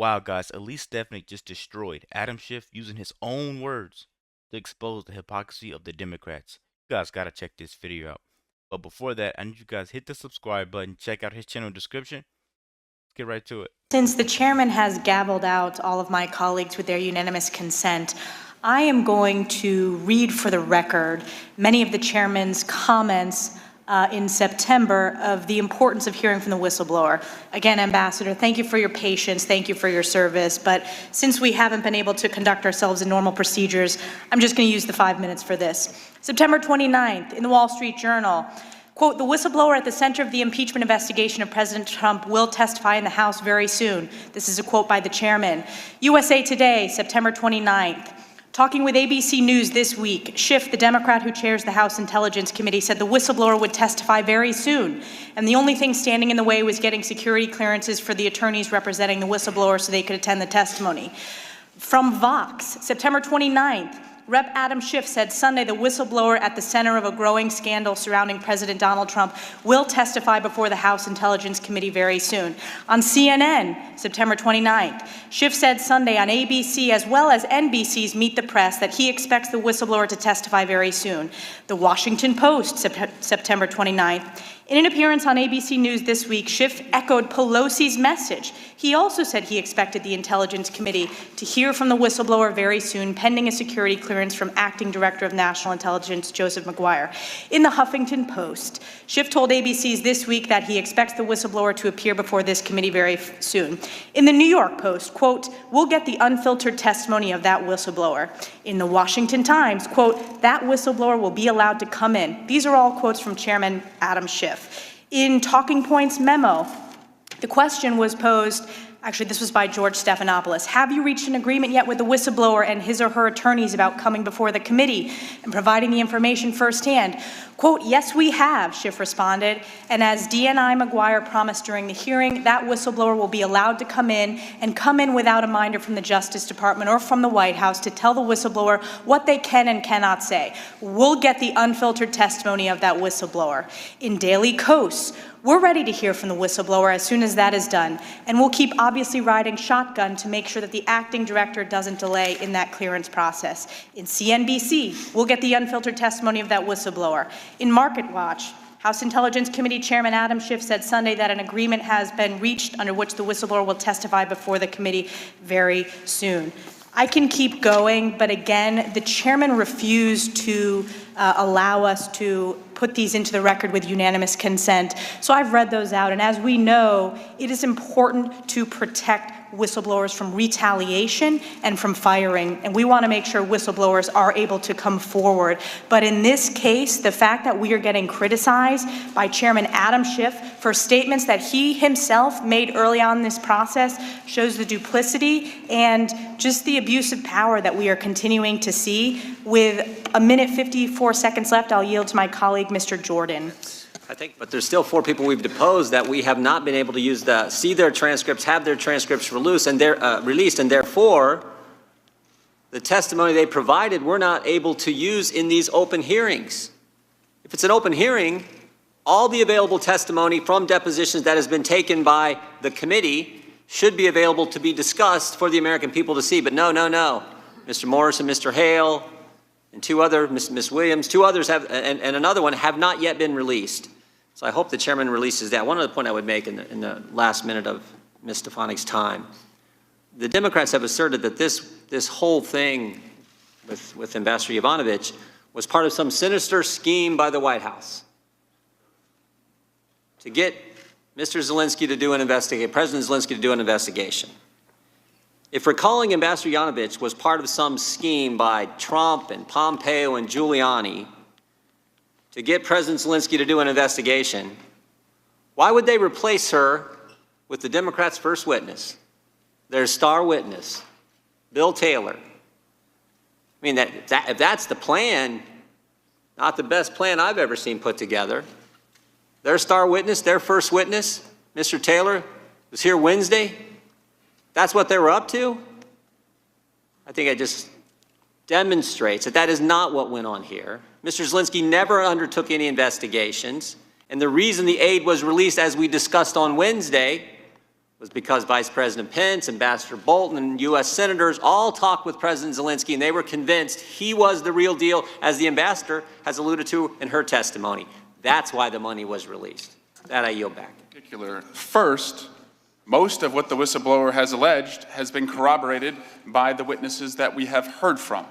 wow, guys, Elise Stefanik just destroyed Adam Schiff using his own words to expose the hypocrisy of the Democrats. You guys gotta check this video out. But before that, I need you guys hit the subscribe button, check out his channel description. Let's get right to it. Since the chairman has gavelled out all of my colleagues with their unanimous consent, I am going to read for the record many of the chairman's comments in September of the importance of hearing from the whistleblower. Again, Ambassador, thank you for your patience, thank you for your service, but since we haven't been able to conduct ourselves in normal procedures, I'm just going to use the 5 minutes for this. September 29th, in the Wall Street Journal, quote, the whistleblower at the center of the impeachment investigation of President Trump will testify in the House very soon. This is a quote by the chairman. USA Today, September 29th. Talking with ABC News this week, Schiff, the Democrat who chairs the House Intelligence Committee, said the whistleblower would testify very soon, and the only thing standing in the way was getting security clearances for the attorneys representing the whistleblower so they could attend the testimony. From Vox, September 29th, Rep. Adam Schiff said Sunday the whistleblower at the center of a growing scandal surrounding President Donald Trump will testify before the House Intelligence Committee very soon. On CNN, September 29th, Schiff said Sunday on ABC as well as NBC's Meet the Press that he expects the whistleblower to testify very soon. The Washington Post, September 29th. In an appearance on ABC News this week, Schiff echoed Pelosi's message. He also said he expected the Intelligence Committee to hear from the whistleblower very soon, pending a security clearance from Acting Director of National Intelligence Joseph McGuire. In the Huffington Post, Schiff told ABC's This Week that he expects the whistleblower to appear before this committee very soon. In the New York Post, quote, we'll get the unfiltered testimony of that whistleblower. In the Washington Times, quote, that whistleblower will be allowed to come in. These are all quotes from Chairman Adam Schiff. In Talking Points memo, the question was posed, actually this was by George Stephanopoulos, have you reached an agreement yet with the whistleblower and his or her attorneys about coming before the committee and providing the information firsthand? Quote, yes, we have, Schiff responded, and as DNI McGuire promised during the hearing, that whistleblower will be allowed to come in without a minder from the Justice Department or from the White House to tell the whistleblower what they can and cannot say. We'll get the unfiltered testimony of that whistleblower. In Daily Kos, we're ready to hear from the whistleblower as soon as that is done, and we'll keep obviously riding shotgun to make sure that the acting director doesn't delay in that clearance process. In CNBC, we'll get the unfiltered testimony of that whistleblower. In Market Watch, House Intelligence Committee Chairman Adam Schiff said Sunday that an agreement has been reached under which the whistleblower will testify before the committee very soon. I can keep going, but again, the chairman refused to allow us to put these into the record with unanimous consent. So I've read those out, and as we know, it is important to protect whistleblowers from retaliation and from firing, and we want to make sure whistleblowers are able to come forward. But in this case, the fact that we are getting criticized by Chairman Adam Schiff for statements that he himself made early on in this process shows the duplicity and just the abuse of power that we are continuing to see. With a minute 54 seconds left, I'll yield to my colleague, Mr. Jordan. I think, but there's still 4 people we've deposed that we have not been able to use see their transcripts, have their transcripts released, and therefore, the testimony they provided we're not able to use in these open hearings. If it's an open hearing, all the available testimony from depositions that has been taken by the committee should be available to be discussed for the American people to see. But no. Mr. Morris and Mr. Hale and 2 other, Ms. Williams, 2 others have, and another one have not yet been released. So I hope the chairman releases that. One other point I would make in the last minute of Ms. Stefanik's time. The Democrats have asserted that this whole thing with Ambassador Yovanovich was part of some sinister scheme by the White House to get Mr. Zelensky to do an investigation, President Zelensky to do an investigation. If recalling Ambassador Yovanovich was part of some scheme by Trump and Pompeo and Giuliani to get President Zelensky to do an investigation, why would they replace her with the Democrats' first witness, their star witness, Bill Taylor? I mean, if that's the plan, not the best plan I've ever seen put together. Their star witness, their first witness, Mr. Taylor, was here Wednesday. That's what they were up to? I think it just demonstrates that that is not what went on here. Mr. Zelensky never undertook any investigations, and the reason the aid was released, as we discussed on Wednesday, was because Vice President Pence, Ambassador Bolton, and U.S. senators all talked with President Zelensky, and they were convinced he was the real deal, as the ambassador has alluded to in her testimony. That's why the money was released. That I yield back. First, most of what the whistleblower has alleged has been corroborated by the witnesses that we have heard from.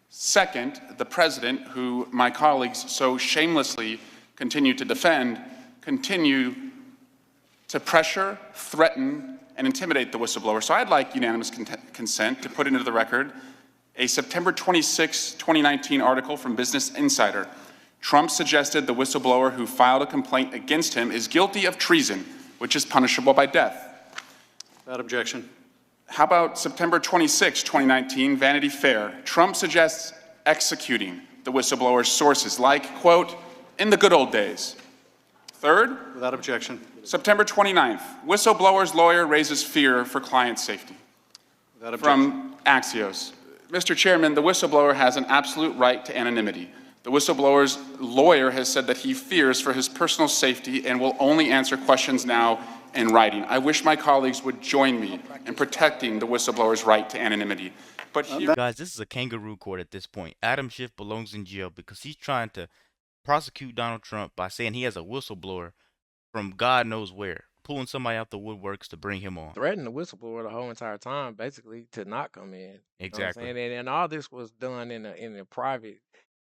Second, the president, who my colleagues so shamelessly continue to defend, continue to pressure, threaten, and intimidate the whistleblower. So I'd like unanimous consent to put into the record a September 26, 2019 article from Business Insider. Trump suggested the whistleblower who filed a complaint against him is guilty of treason, which is punishable by death. Without objection. How about September 26, 2019, Vanity Fair? Trump suggests executing the whistleblower's sources, like, quote, in the good old days. Third, Without objection. September 29th, whistleblower's lawyer raises fear for client safety. Without objection. From Axios. Mr. Chairman, the whistleblower has an absolute right to anonymity. The whistleblower's lawyer has said that he fears for his personal safety and will only answer questions now in writing. I wish my colleagues would join me in protecting the whistleblower's right to anonymity. But here, Guys, this is a kangaroo court at this point. Adam Schiff belongs in jail because he's trying to prosecute Donald Trump by saying he has a whistleblower from God knows where, pulling somebody out the woodworks to bring him on. Threatened the whistleblower the whole entire time, basically, to not come in. Exactly. You know what I'm saying? And all this was done in a private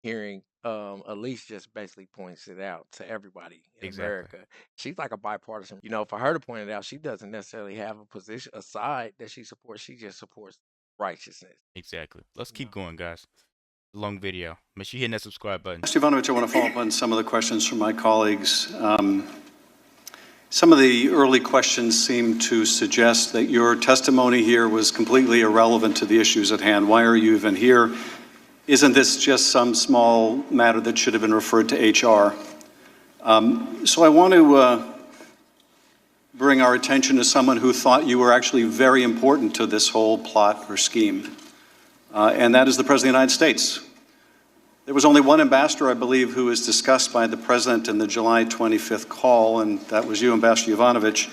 hearing. Elise just basically points it out to everybody in America. She's like a bipartisan. You know, for her to point it out, she doesn't necessarily have a position, a side that she supports. She just supports righteousness. Exactly. Let's keep going, guys. Long video. Make sure you hit that subscribe button. Mr. Yovanovich, I want to follow up on some of the questions from my colleagues. Some of the early questions seem to suggest that your testimony here was completely irrelevant to the issues at hand. Why are you even here? Isn't this just some small matter that should have been referred to HR? So I want to bring our attention to someone who thought you were actually very important to this whole plot or scheme, and that is the President of the United States. There was only one ambassador, I believe, who was discussed by the President in the July 25th call, and that was you, Ambassador Yovanovich.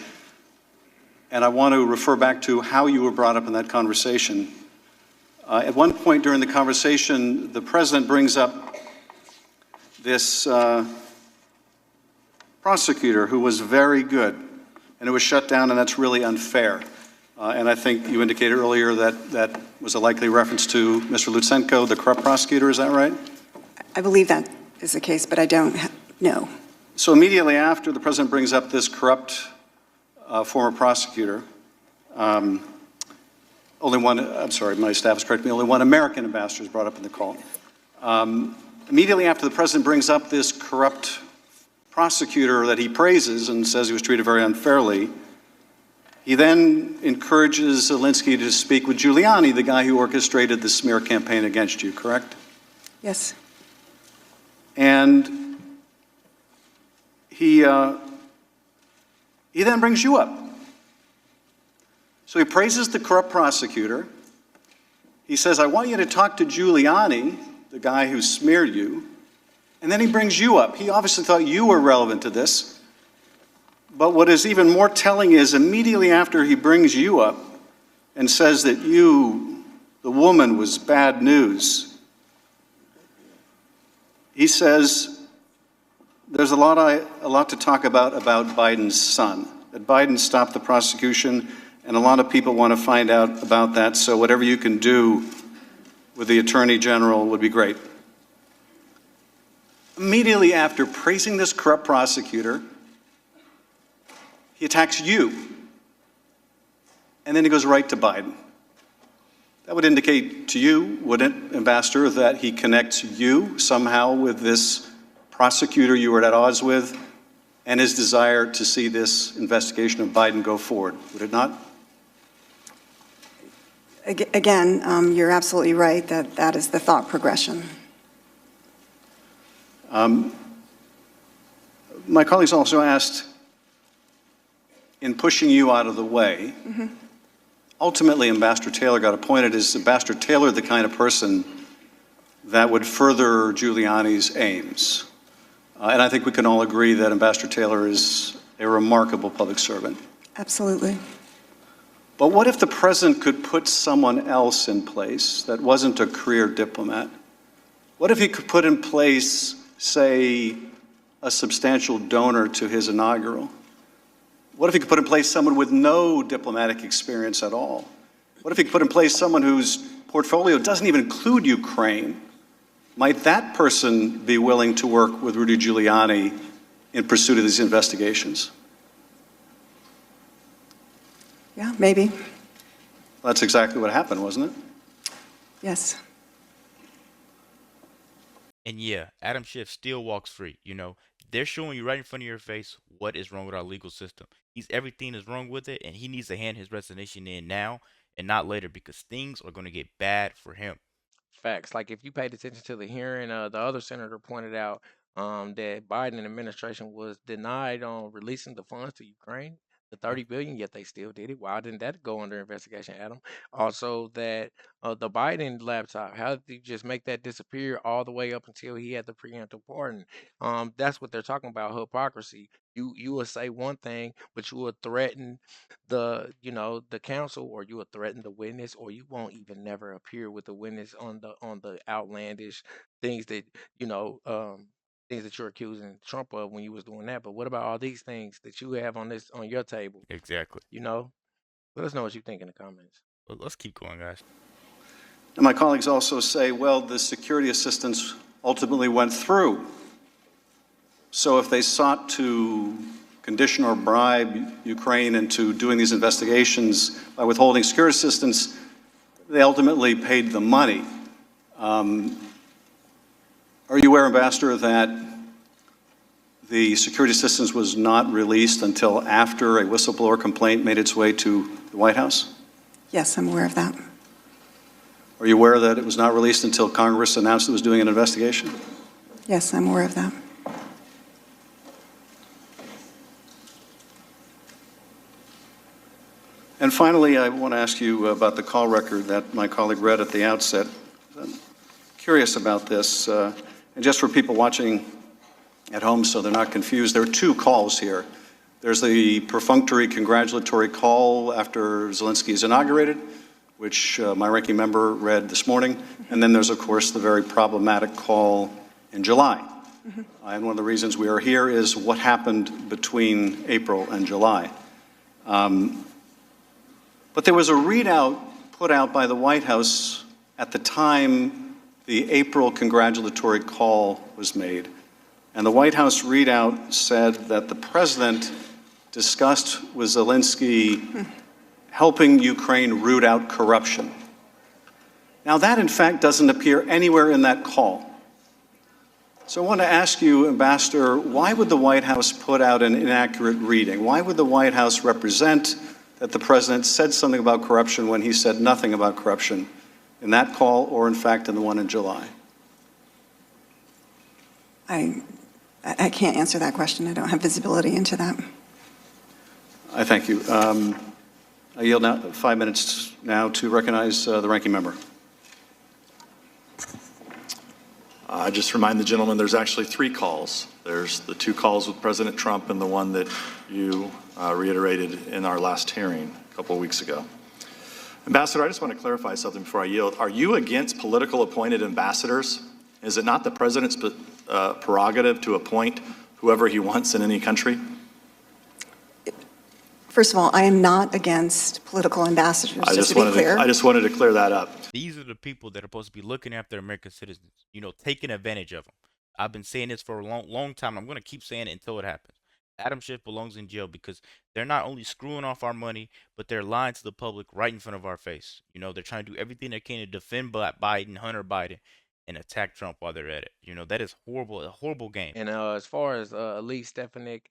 And I want to refer back to how you were brought up in that conversation. At one point during the conversation, the President brings up this prosecutor who was very good, and it was shut down, and that's really unfair. And I think you indicated earlier that that was a likely reference to Mr. Lutsenko, the corrupt prosecutor, is that right? I believe that is the case, but I don't know. So immediately after the President brings up this corrupt former prosecutor, only one, I'm sorry, my staff is correcting me, only one American ambassador is brought up in the call. Immediately after the President brings up this corrupt prosecutor that he praises and says he was treated very unfairly, he then encourages Zelensky to speak with Giuliani, the guy who orchestrated the smear campaign against you, correct? Yes. And he then brings you up. So he praises the corrupt prosecutor. He says, I want you to talk to Giuliani, the guy who smeared you. And then he brings you up. He obviously thought you were relevant to this. But what is even more telling is immediately after he brings you up and says that you, the woman, was bad news, he says there's a lot to talk about Biden's son, that Biden stopped the prosecution, and a lot of people want to find out about that, so whatever you can do with the Attorney General would be great. Immediately after praising this corrupt prosecutor, he attacks you, and then he goes right to Biden. That would indicate to you, wouldn't it, Ambassador, that he connects you somehow with this prosecutor you were at odds with and his desire to see this investigation of Biden go forward, would it not? Again, you're absolutely right that that is the thought progression. My colleagues also asked, in pushing you out of the way, ultimately Ambassador Taylor got appointed. Is Ambassador Taylor the kind of person that would further Giuliani's aims? And I think we can all agree that Ambassador Taylor is a remarkable public servant. Absolutely. But what if the president could put someone else in place that wasn't a career diplomat? What if he could put in place, say, a substantial donor to his inaugural? What if he could put in place someone with no diplomatic experience at all? What if he could put in place someone whose portfolio doesn't even include Ukraine? Might that person be willing to work with Rudy Giuliani in pursuit of these investigations? Yeah, maybe. That's exactly what happened, wasn't it? Yes. And yeah, Adam Schiff still walks free. They're showing you right in front of your face what is wrong with our legal system. Everything is wrong with it, and he needs to hand his resignation in now and not later because things are going to get bad for him. Facts. Like if you paid attention to the hearing, the other senator pointed out that Biden administration was denied on releasing the funds to Ukraine, the 30 billion, yet they still did it. Why didn't that go under investigation, Adam? Also, that the Biden laptop, how did you just make that disappear all the way up until he had the preemptive pardon? That's what they're talking about, hypocrisy. You will say one thing, but you will threaten the counsel, or you will threaten the witness, or you won't even never appear with the witness on the outlandish things that things that you're accusing Trump of when you was doing that. But what about all these things that you have on your table? Exactly. Let us know what you think in the comments. Well, let's keep going, guys. And my colleagues also say, well, the security assistance ultimately went through. So if they sought to condition or bribe Ukraine into doing these investigations by withholding security assistance, they ultimately paid the money. Are you aware, Ambassador, that the security assistance was not released until after a whistleblower complaint made its way to the White House? Yes, I'm aware of that. Are you aware that it was not released until Congress announced it was doing an investigation? Yes, I'm aware of that. And finally, I want to ask you about the call record that my colleague read at the outset. I'm curious about this. And just for people watching at home so they're not confused, there are two calls here. There's the perfunctory congratulatory call after Zelensky is inaugurated, which my ranking member read this morning. And then there's, of course, the very problematic call in July. And one of the reasons we are here is what happened between April and July. But there was a readout put out by the White House at the time the April congratulatory call was made. And the White House readout said that the president discussed with Zelensky helping Ukraine root out corruption. Now, that, in fact, doesn't appear anywhere in that call. So I want to ask you, Ambassador, why would the White House put out an inaccurate reading? Why would the White House represent that the president said something about corruption when he said nothing about corruption in that call or, in fact, in the one in July? I can't answer that question. I don't have visibility into that. I thank you. I yield now 5 minutes now to recognize the ranking member. I just remind the gentleman there's actually 3 calls. There's the 2 calls with President Trump and the one that you reiterated in our last hearing a couple of weeks ago. Ambassador, I just want to clarify something before I yield. Are you against political appointed ambassadors? Is it not the president's prerogative to appoint whoever he wants in any country? First of all, I am not against political ambassadors, just to be clear. I just wanted to clear that up. These are the people that are supposed to be looking after American citizens, taking advantage of them. I've been saying this for a long time. I'm going to keep saying it until it happens. Adam Schiff belongs in jail because they're not only screwing off our money, but they're lying to the public right in front of our face. They're trying to do everything they can to defend Biden, Hunter Biden, and attack Trump while they're at it. That is horrible, a horrible game. And as far as Elise Stefanik,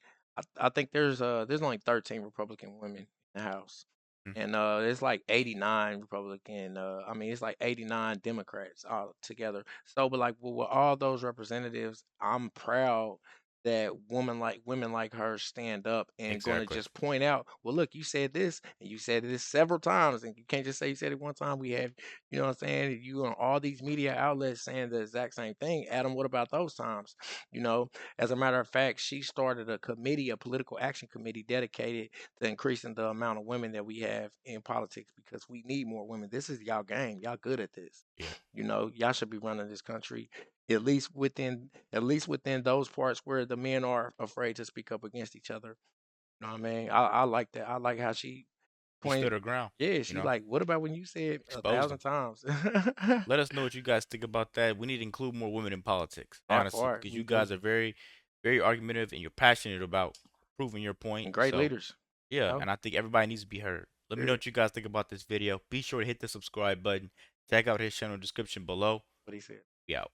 I think there's only 13 Republican women in the House. And it's like 89 Republican. It's like 89 Democrats all together. So, but like with all those representatives, I'm proud that women like her stand up and going to Exactly. just point out, well, look, you said this and you said this several times, and you can't just say you said it one time. We have, you know what I'm saying? You on all these media outlets saying the exact same thing. Adam, what about those times? You know, as a matter of fact, she started a committee, a political action committee dedicated to increasing the amount of women that we have in politics because we need more women. This is y'all game. Y'all good at this. Yeah. You know, y'all should be running this country at least within those parts where the men are afraid to speak up against each other. You know what I mean? I like that. I like how she She stood pointed. her ground. Yeah, You she know, like, what about when you said a exposed thousand them. times? Let us know what you guys think about that. We need to include more women in politics, That honestly, part because we you do. guys are very, very argumentative and you're passionate about proving your point. And great So, leaders. yeah, You know? and I think everybody needs to be heard. Let me know Yeah. what you guys think about this video. Be sure to hit the subscribe button. Check out his channel description below. What he said. Be out.